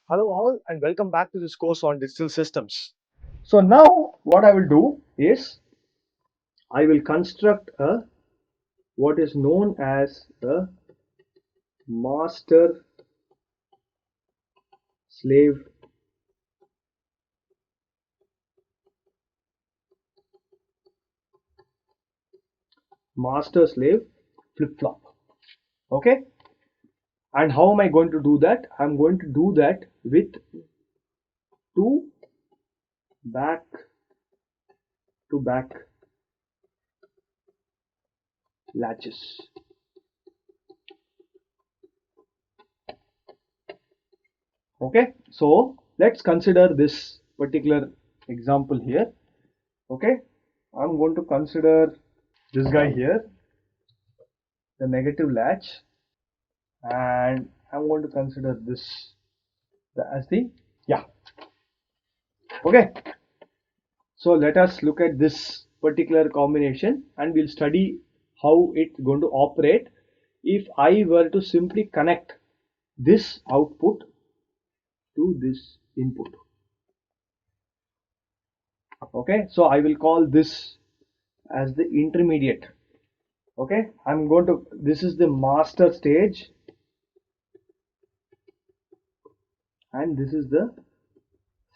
Hello all and welcome back to this course on digital systems. So now what I will do is I will construct a what is known as a master slave flip-flop. Okay, and how am I going to do that? I'm going to do that with two back to back latches. Okay, so let's consider this particular example here. Okay, I'm going to consider this guy here, the negative latch, and I'm going to consider this as the yeah. Okay, so let us look at this particular combination and we'll study how it's going to operate if I were to simply connect this output to this input. Okay, so I will call this as the intermediate. Okay, I'm going to, this is the master stage and this is the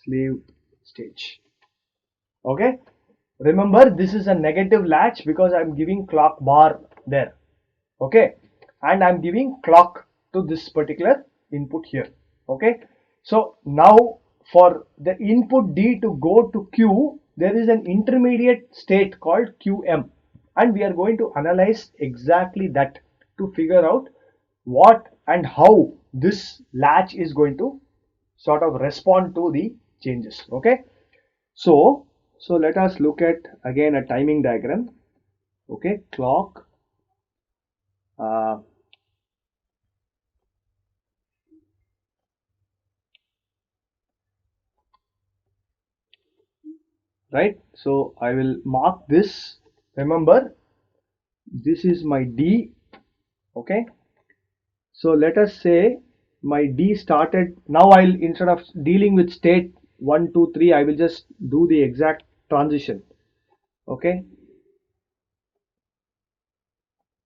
slave stage. Okay, remember this is a negative latch because I'm giving clock bar there. Okay, and I'm giving clock to this particular input here. Okay, so now for the input D to go to Q, there is an intermediate state called QM, and we are going to analyze exactly that to figure out what and how this latch is going to sort of respond to the changes. Okay, so let us look at again a timing diagram. Okay, clock, uh, right? So I will mark this. Remember, this is my D. Okay, so let us say my D started. Now I'll, instead of dealing with state 1 2 3, I will just do the exact transition. Okay,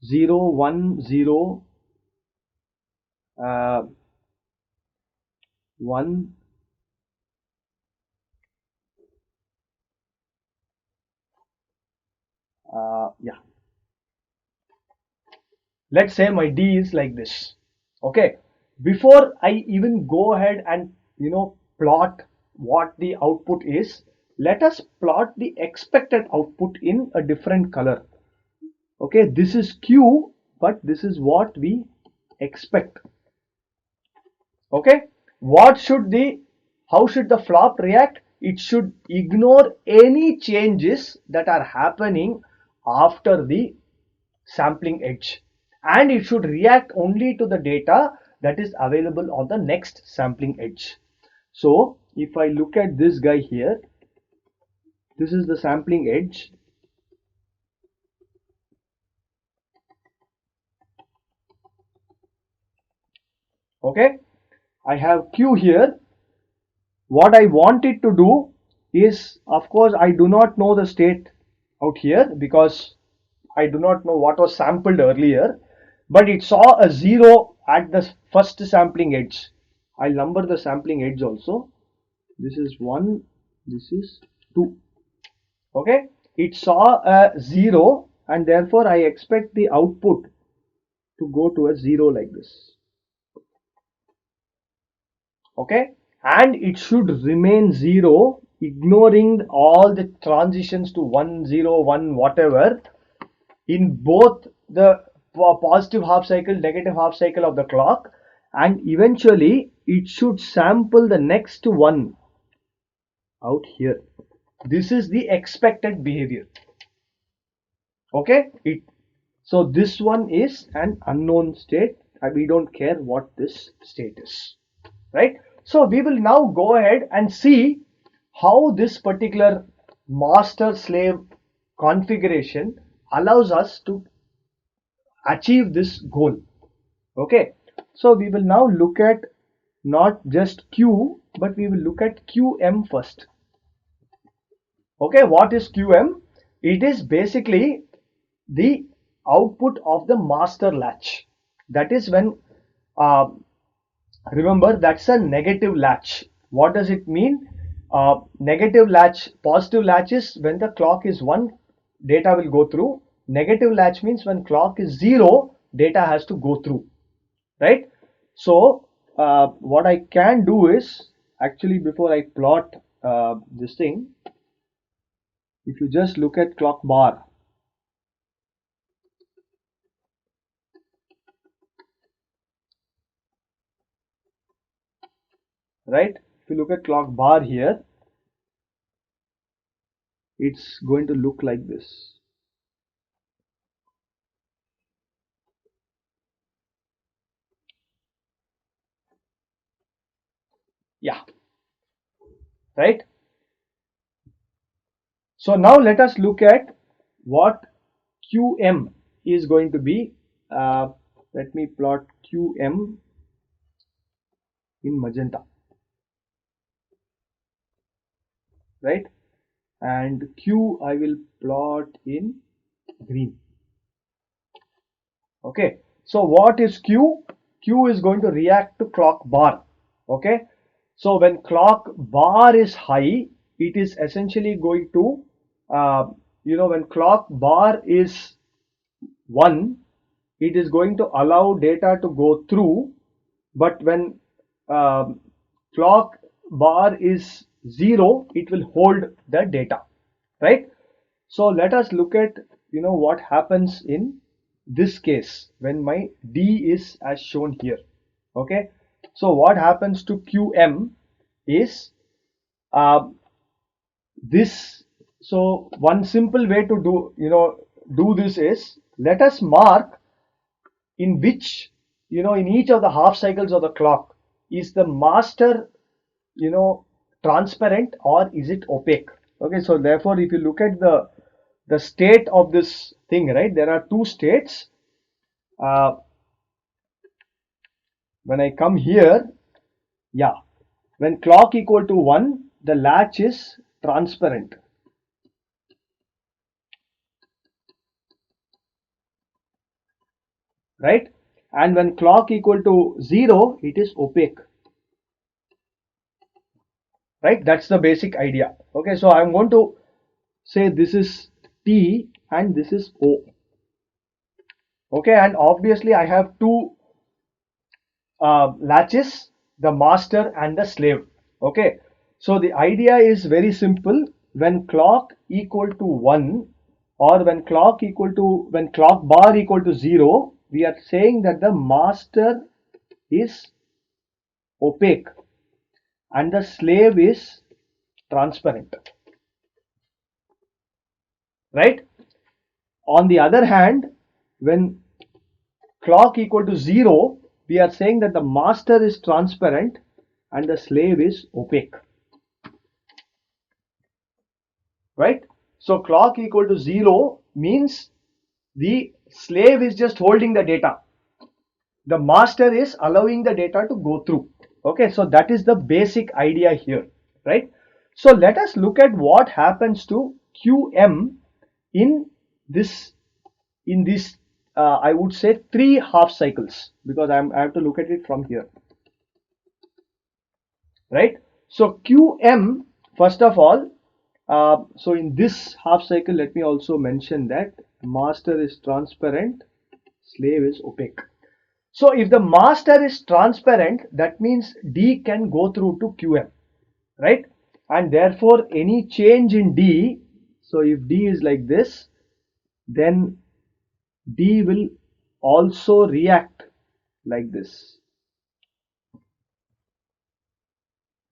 0 1 0 uh, 1 yeah, let's say my D is like this. Okay, before I even go ahead and plot what the output is, let us plot the expected output in a different color. Okay, this is Q, but this is what we expect. Okay, what should the how should the flop react? It should ignore any changes that are happening after the sampling edge, and it should react only to the data that is available on the next sampling edge. So if I look at this guy here, this is the sampling edge. Okay, I have Q here. What I want it to do is, of course, I do not know the state out here because I do not know what was sampled earlier, but it saw a 0 at the first sampling edge. I'll number the sampling edge also. This is 1, this is 2. Okay, it saw a 0 and therefore I expect the output to go to a 0 like this. Okay, and it should remain 0, ignoring all the transitions to 1 0 1 whatever in both the positive half cycle, negative half cycle of the clock, and eventually it should sample the next one out here. This is the expected behavior. Okay, so this one is an unknown state and we don't care what this state is, right? So we will now go ahead and see how this particular master slave configuration allows us to achieve this goal. Okay, so we will now look at not just Q, but we will look at QM first. Okay, what is QM? It is basically the output of the master latch. That is when, uh, remember, that's a negative latch. What does it mean? Negative latch, positive latch is when the clock is 1, data will go through. Negative latch means when clock is 0, data has to go through, right? So what I can do is, actually before I plot this thing, if you just look at clock bar, right? If you look at clock bar here, it's going to look like this. Yeah, right? So now let us look at what QM is going to be. Let me plot QM in magenta, right? And Q I will plot in green. Okay, so what is Q? Q is going to react to clock bar. Okay, so when clock bar is high, it is essentially going to, when clock bar is 1, it is going to allow data to go through, but when um, clock bar is 0, it will hold the data, right? So let us look at what happens in this case when my D is as shown here. Okay, so what happens to QM is this. So one simple way to do this is, let us mark in which, in each of the half cycles of the clock, is the master transparent or is it opaque. Okay, so therefore if you look at the state of this thing, right, there are two states. When I come here, yeah, when clock equal to 1, the latch is transparent, right? And when clock equal to 0, it is opaque, right? That's the basic idea. Okay, so I'm going to say this is T and this is O. Okay, and obviously I have two latches, the master and the slave. Okay, so the idea is very simple. When clock equal to 1, or when clock bar equal to 0, we are saying that the master is opaque and the slave is transparent, right? On the other hand, when clock equal to 0, we are saying that the master is transparent and the slave is opaque, right? So clock equal to 0 means the slave is just holding the data, the master is allowing the data to go through. Okay, so that is the basic idea here, right? So let us look at what happens to QM in this I would say 3 half cycles, because I have to look at it from here, right? So QM, first of all, so in this half cycle, let me also mention that master is transparent, slave is opaque. So if the master is transparent, that means D can go through to QM, right? And therefore any change in D, so if D is like this, then D will also react like this,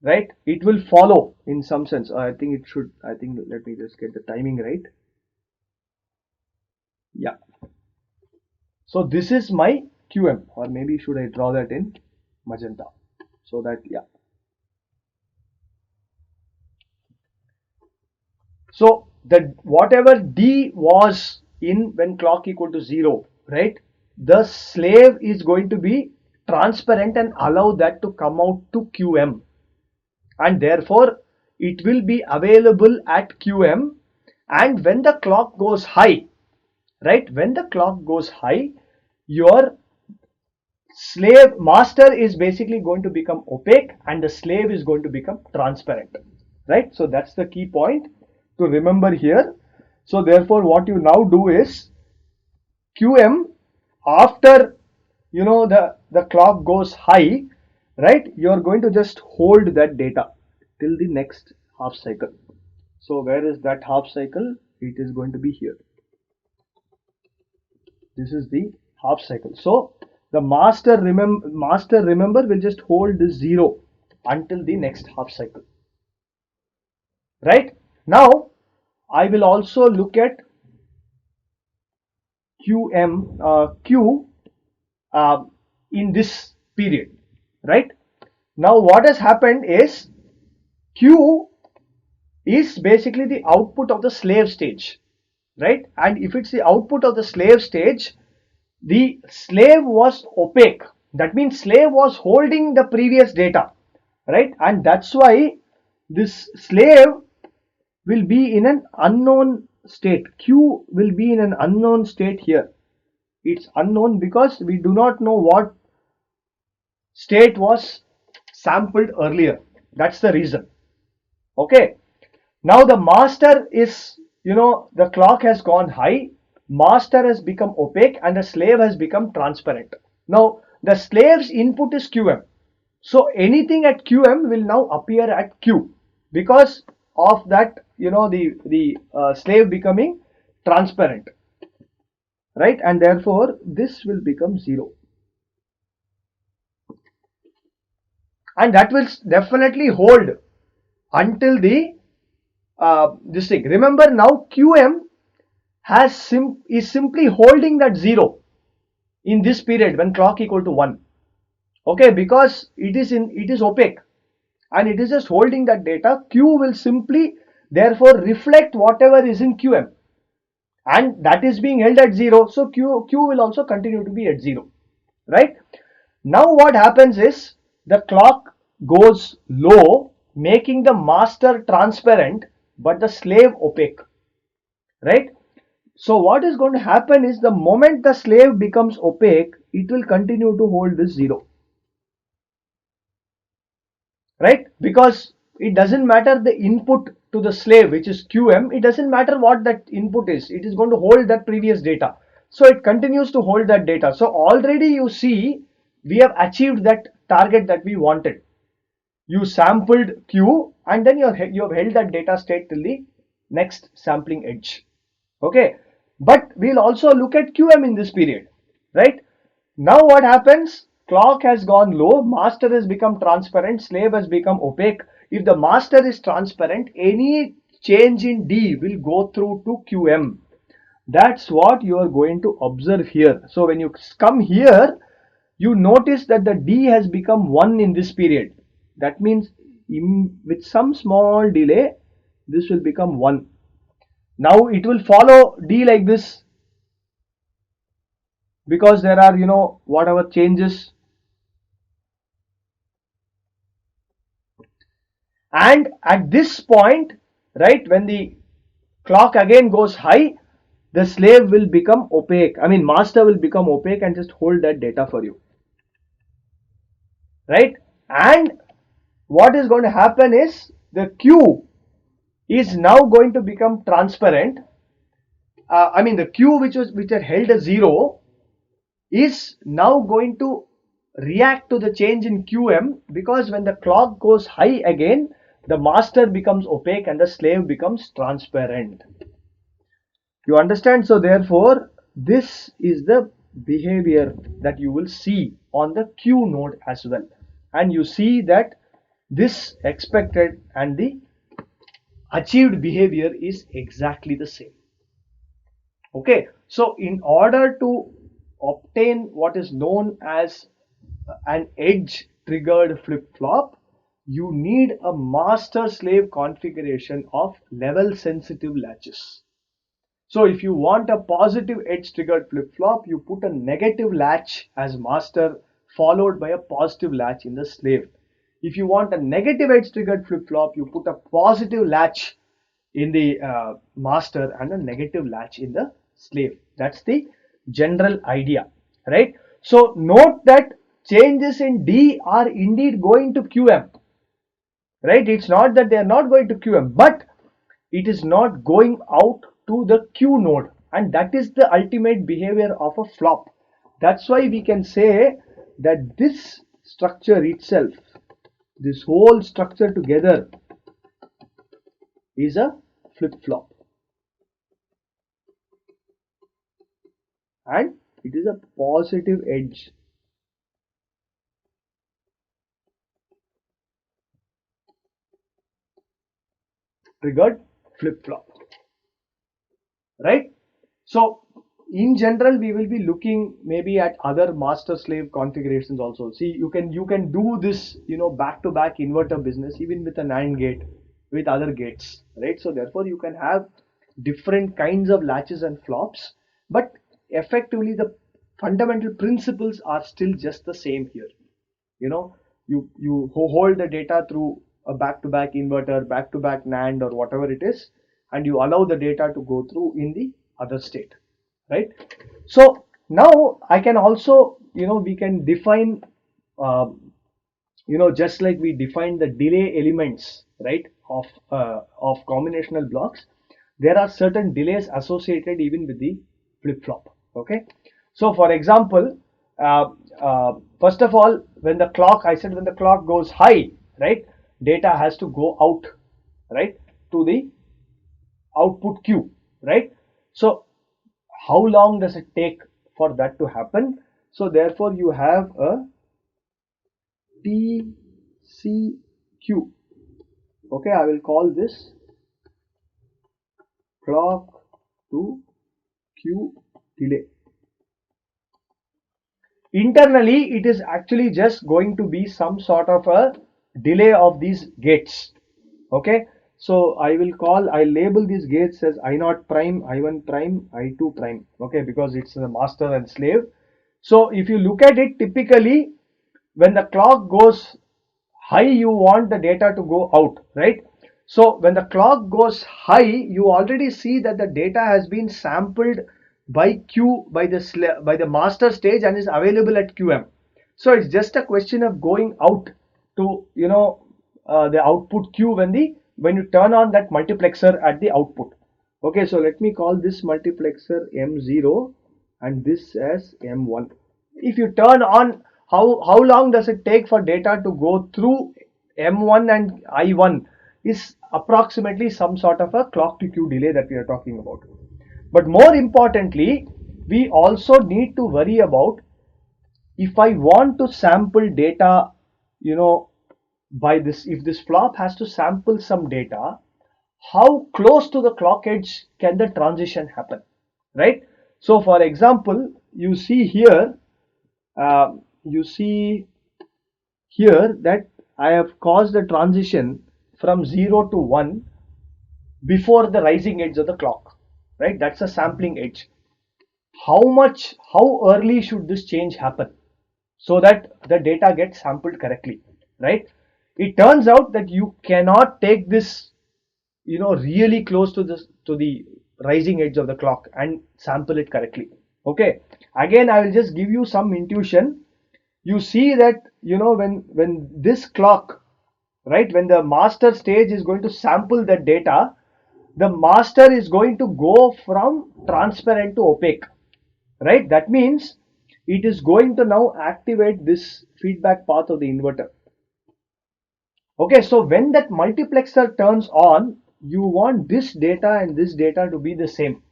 right? It will follow in some sense. I think it should, let me just get the timing right. Yeah. So this is my QM, or maybe should I draw that in magenta, so that, yeah. So the whatever D was in when clock equal to 0, right? The slave is going to be transparent and allow that to come out to QM, and therefore it will be available at QM. And when the clock goes high, right, when the clock goes high, your slave master is basically going to become opaque and the slave is going to become transparent, right? So that's the key point to remember here. So therefore what you now do is QM, after the clock goes high, right, you're going to just hold that data till the next half cycle. So where is that half cycle? It is going to be here. This is the half cycle. So the master remember will just hold this 0 until the next half cycle, right? Now I will also look at Q in this period, right? Now what has happened is Q is basically the output of the slave stage, right? And if it's the output of the slave stage, the slave was opaque. That means slave was holding the previous data, right? And that's why this slave will be in an unknown state. Q will be in an unknown state here. It's unknown because we do not know what state was sampled earlier. That's the reason. Okay. Now the master is, the clock has gone high, master has become opaque and the slave has become transparent. Now the slave's input is QM. So anything at QM will now appear at Q because of that, the slave becoming transparent, right? And therefore this will become 0. And that will definitely hold until the this thing. Remember now QM is simply holding that 0 in this period when clock equal to 1. Okay, because it is opaque and it is just holding that data. Q will simply therefore reflect whatever is in QM, and that is being held at 0. So Q will also continue to be at 0, right? Now what happens is the clock goes low, making the master transparent but the slave opaque, right? So what is going to happen is the moment the slave becomes opaque, it will continue to hold this 0, right? Because it doesn't matter the input to the slave, which is QM, it doesn't matter what that input is, it is going to hold that previous data. So it continues to hold that data. So already you see we have achieved that target that we wanted. You sampled Q and then you have held that data state till the next sampling edge. Okay, but we'll also look at QM in this period, right? Now what happens? Clock has gone low, master has become transparent, slave has become opaque. If the master is transparent, any change in D will go through to QM. That's what you are going to observe here. So when you come here, you notice that the D has become 1 in this period. That means with some small delay, this will become 1. Now it will follow D like this because there are, whatever changes. And at this point, right, when the clock again goes high, the slave will become opaque. I mean, master will become opaque and just hold that data for you, right? And what is going to happen is the Q is now going to become transparent. The Q which had held a 0 is now going to react to the change in QM, because when the clock goes high again, the master becomes opaque and the slave becomes transparent. You understand? So therefore this is the behavior that you will see on the Q node as well, and you see that this expected and the achieved behavior is exactly the same. Okay, so in order to obtain what is known as an edge triggered flip-flop, you need a master slave configuration of level sensitive latches. So if you want a positive edge triggered flip-flop, you put a negative latch as master followed by a positive latch in the slave. If you want a negative edge triggered flip-flop, you put a positive latch in the master and a negative latch in the slave. That's the general idea, right? So note that changes in D are indeed going to QM, right? It's not that they are not going to QM, but it is not going out to the Q node, and that is the ultimate behavior of a flop. That's why we can say that this structure itself, this whole structure together, is a flip-flop, and it is a positive edge triggered flip-flop, right? So in general, we will be looking maybe at other master slave configurations also. See, you can do this, back to back inverter business even with an AND gate, with other gates, right? So therefore you can have different kinds of latches and flops, but effectively the fundamental principles are still just the same here. You hold the data through a back to back inverter, back to back NAND, or whatever it is, and you allow the data to go through in the other state, right? So now I can also, we can define, just like we defined the delay elements, right, of combinational blocks, there are certain delays associated even with the flip-flop. Okay, so for example, first of all, when the clock, I said when the clock goes high, right, data has to go out, right, to the output queue, right? So how long does it take for that to happen? So therefore you have a TCQ. Okay, I will call this clock to queue delay. Internally, it is actually just going to be some sort of a delay of these gates. Okay, so I'll label these gates as I0 prime, I1 prime, I2 prime. Okay, because it's the master and slave. So if you look at it, typically when the clock goes high, you want the data to go out, right? So when the clock goes high, you already see that the data has been sampled by Q, by the master stage, and is available at QM. So it's just a question of going out to the output Q when you turn on that multiplexer at the output. Okay, so let me call this multiplexer M0 and this as M1. If you turn on, how long does it take for data to go through M1 and I1 is approximately some sort of a clock to queue delay that we are talking about. But more importantly, we also need to worry about, if I want to sample data, by this, if this flop has to sample some data, how close to the clock edge can the transition happen, right? So for example, you see here that I have caused a transition from 0 to 1 before the rising edge of the clock, right? That's a sampling edge. How early should this change happen so that the data gets sampled correctly, right? It turns out that you cannot take this, really close to the rising edge of the clock and sample it correctly. Okay, again I will just give you some intuition. You see that, when this clock, right, when the master stage is going to sample the data, the master is going to go from transparent to opaque, right? That means it is going to now activate this feedback path of the inverter. Okay, so when that multiplexer turns on, you want this data and this data to be the same.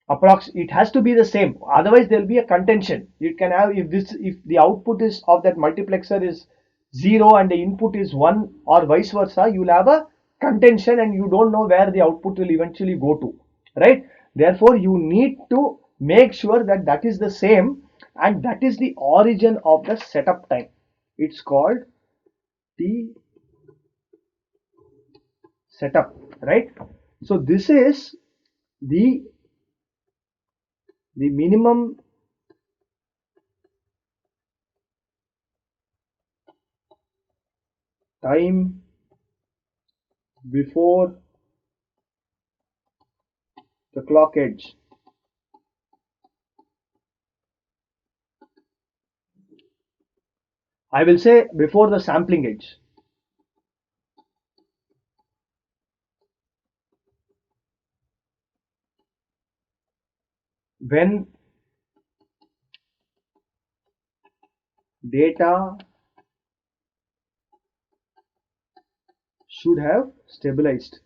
It has to be the same, otherwise there will be a contention. You can have, if the output is of that multiplexer is 0 and the input is 1, or vice versa, you will have a contention and you don't know where the output will eventually go to, right? Therefore you need to make sure that that is the same, and that is the origin of the setup time. It's called the setup, right? So this is the minimum time before the clock edge. I will say before the sampling edge. When data should have stabilized.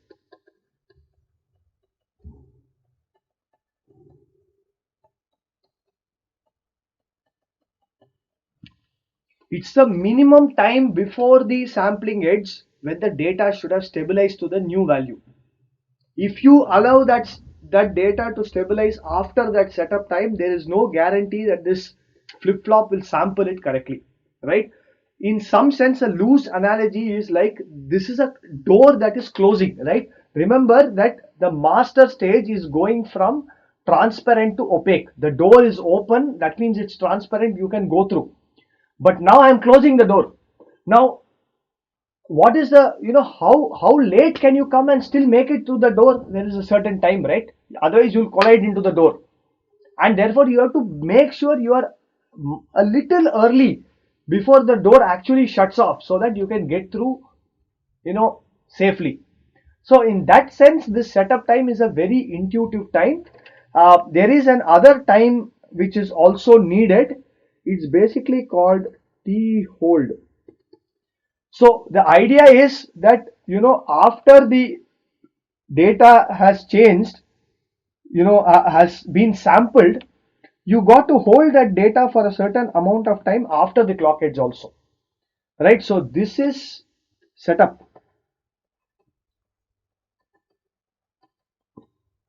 It's the minimum time before the sampling edge when the data should have stabilized to the new value. If you allow that data to stabilize after that setup time, there is no guarantee that this flip-flop will sample it correctly, right? In some sense, a loose analogy is like this is a door that is closing, right? Remember that the master stage is going from transparent to opaque. The door is open, that means it's transparent, you can go through. But now I am closing the door. Now what is the, how late can you come and still make it to the door? There is a certain time, right? Otherwise you'll collide into the door, and therefore you have to make sure you are a little early before the door actually shuts off, so that you can get through, safely. So in that sense, this setup time is a very intuitive time. There is another time which is also needed. It's basically called T hold. So the idea is that, after the data has changed, has been sampled, you got to hold that data for a certain amount of time after the clock edge also, right? So this is setup,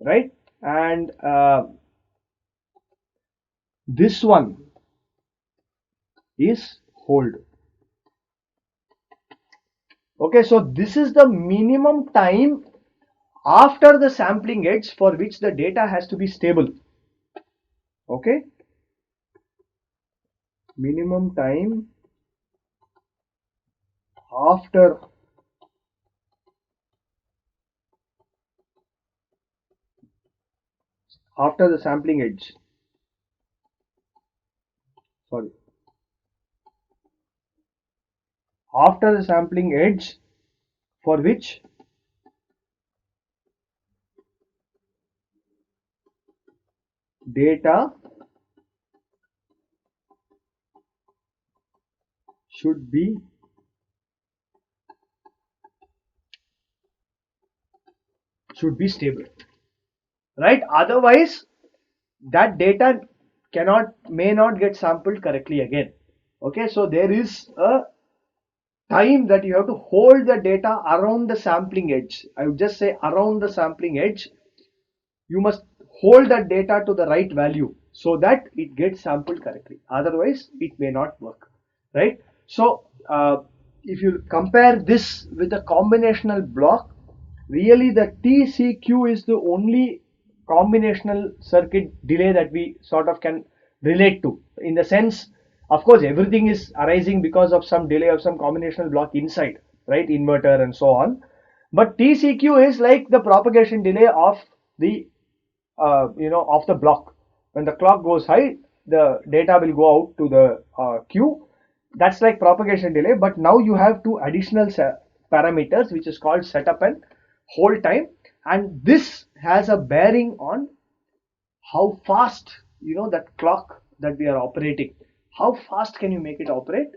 right? And this one is hold. Okay, so this is the minimum time after the sampling edge for which the data has to be stable. Okay, minimum time after the sampling edge. Sorry, after the sampling edge for which data should be stable, right? Otherwise that data may not get sampled correctly again. Okay, so there is a time that you have to hold the data around the sampling edge. I would just say around the sampling edge you must hold that data to the right value so that it gets sampled correctly, otherwise it may not work, right? So if you compare this with a combinational block, really the TCQ is the only combinational circuit delay that we sort of can relate to, in the sense, of course everything is arising because of some delay of some combinational block inside, right? Inverter and so on, but TCQ is like the propagation delay of the of the block. When the clock goes high, the data will go out to the queue. That's like propagation delay, but now you have two additional parameters which is called setup and hold time, and this has a bearing on how fast, that clock that we are operating, how fast can you make it operate.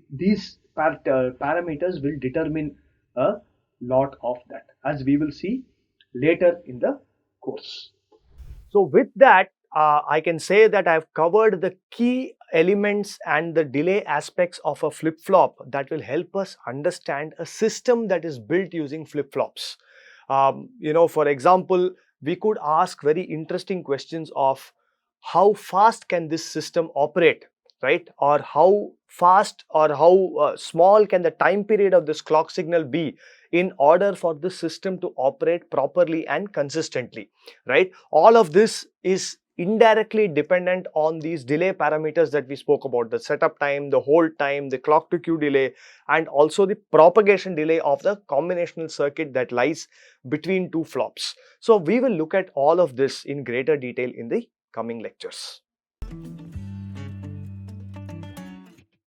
These parameters will determine a lot of that, as we will see later in the course. So with that, I can say that I've covered the key elements and the delay aspects of a flip-flop that will help us understand a system that is built using flip-flops. For example, we could ask very interesting questions of how fast can this system operate, right? Or how fast or how small can the time period of this clock signal be in order for the system to operate properly and consistently, right? All of this is indirectly dependent on these delay parameters that we spoke about, the setup time, the hold time, the clock to queue delay, and also the propagation delay of the combinational circuit that lies between two flops. So we will look at all of this in greater detail in the coming lectures.